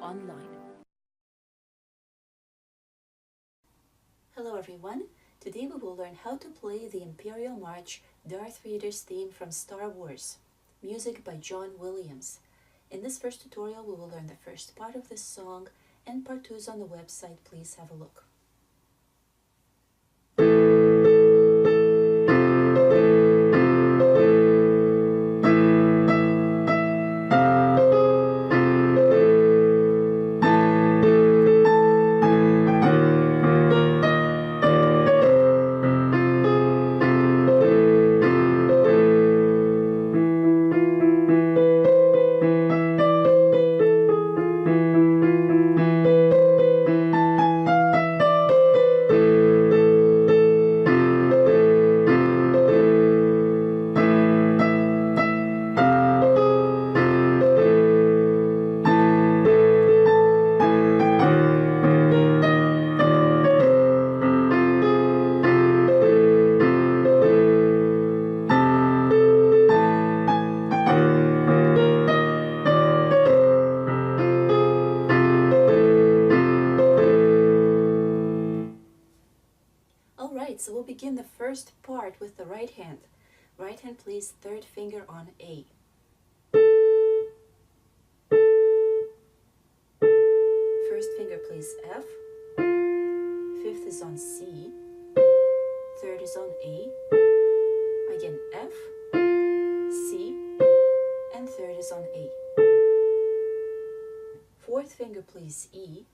EasyPianoOnline. Hello everyone, today we will learn how to play the Imperial March, Darth Vader's theme from Star Wars, music by John Williams. In this first tutorial we will learn the first part of this song, and part 2 is on the website, please have a look. Alright, so we'll begin the first part with the right hand. Right hand plays third finger on A. First finger plays F. Fifth is on C. Third is on A. Again F, C, and third is on A. Fourth finger plays E.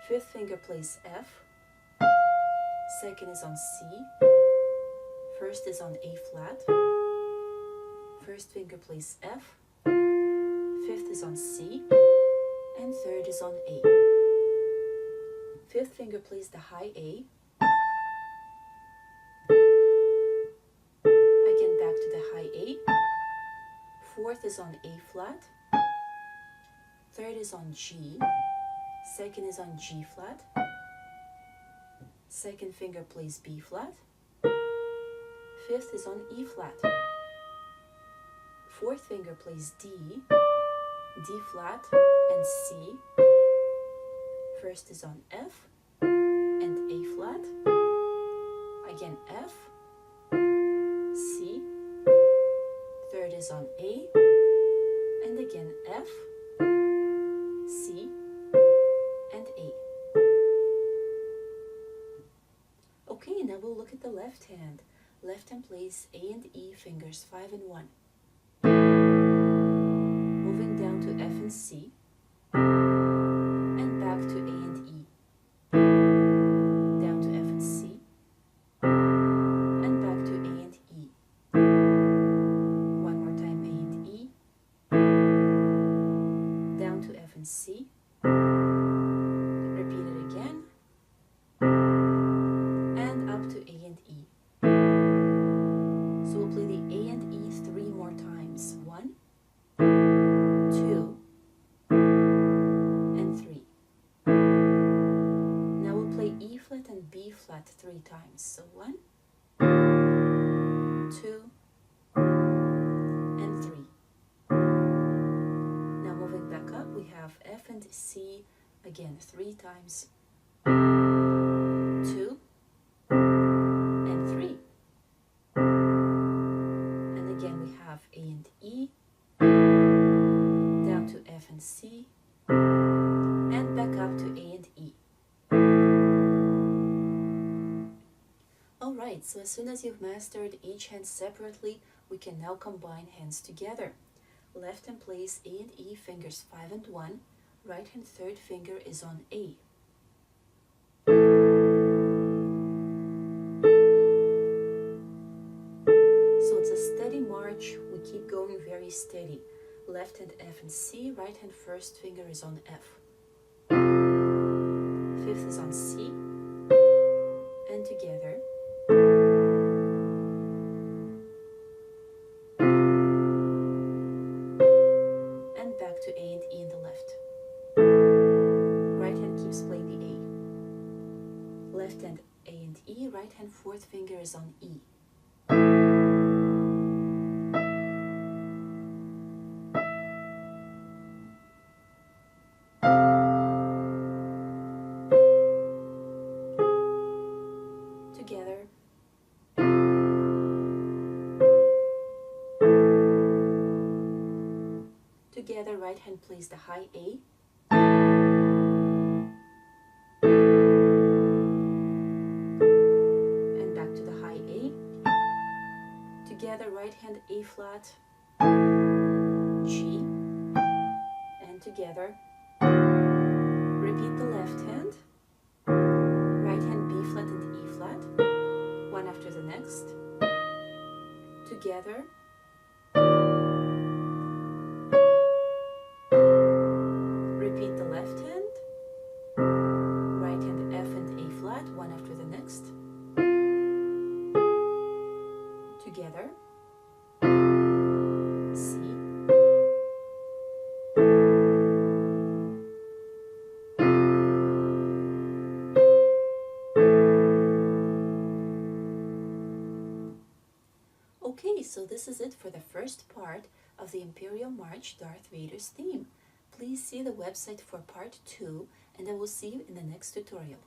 Fifth finger plays F, second is on C, first is on A flat, first finger plays F, fifth is on C, and third is on A. Fifth finger plays the high A, again back to the high A, fourth is on A flat, third is on G, second is on G flat, second finger plays B flat, fifth is on E flat, fourth finger plays D, D flat, and C, first is on F, and A flat, again F, C, third is on A, and again F, C, and A. Okay, now we'll look at the left hand. Left hand plays A and E fingers 5 and 1. Moving down to F and C, and back to A and E. Down to F and C, and back to A and E. One more time, A and E. Down to F and C. Repeat it again, and up to A and E. So we'll play the A and E 3 more times. 1, 2, and 3. Now we'll play E flat and B flat 3 times. So 1, 2, and 3. Now moving back up, we have F and C again 3 times. 2 and 3. And again we have A and E, down to F and C, and back up to A and E. Alright, so as soon as you've mastered each hand separately, we can now combine hands together. Left hand plays A and E fingers 5 and 1, right hand third finger is on A. So it's a steady march, we keep going very steady. Left hand F and C, right hand first finger is on F. Fifth is on C, and together. And back to A and E in the left. Right hand keeps playing the A. Left hand A and E, right hand fourth finger is on E. together, right hand plays the high A. And back to the high A. Together, right hand A flat, G, and together. Repeat the left hand. Right hand B flat and E flat, one after the next. Together. Repeat the left hand. Right hand F and A flat, one after the next. Together. C. Okay, so this is it for the first part of the Imperial March Darth Vader's theme. Please see the website for part 2, and I will see you in the next tutorial.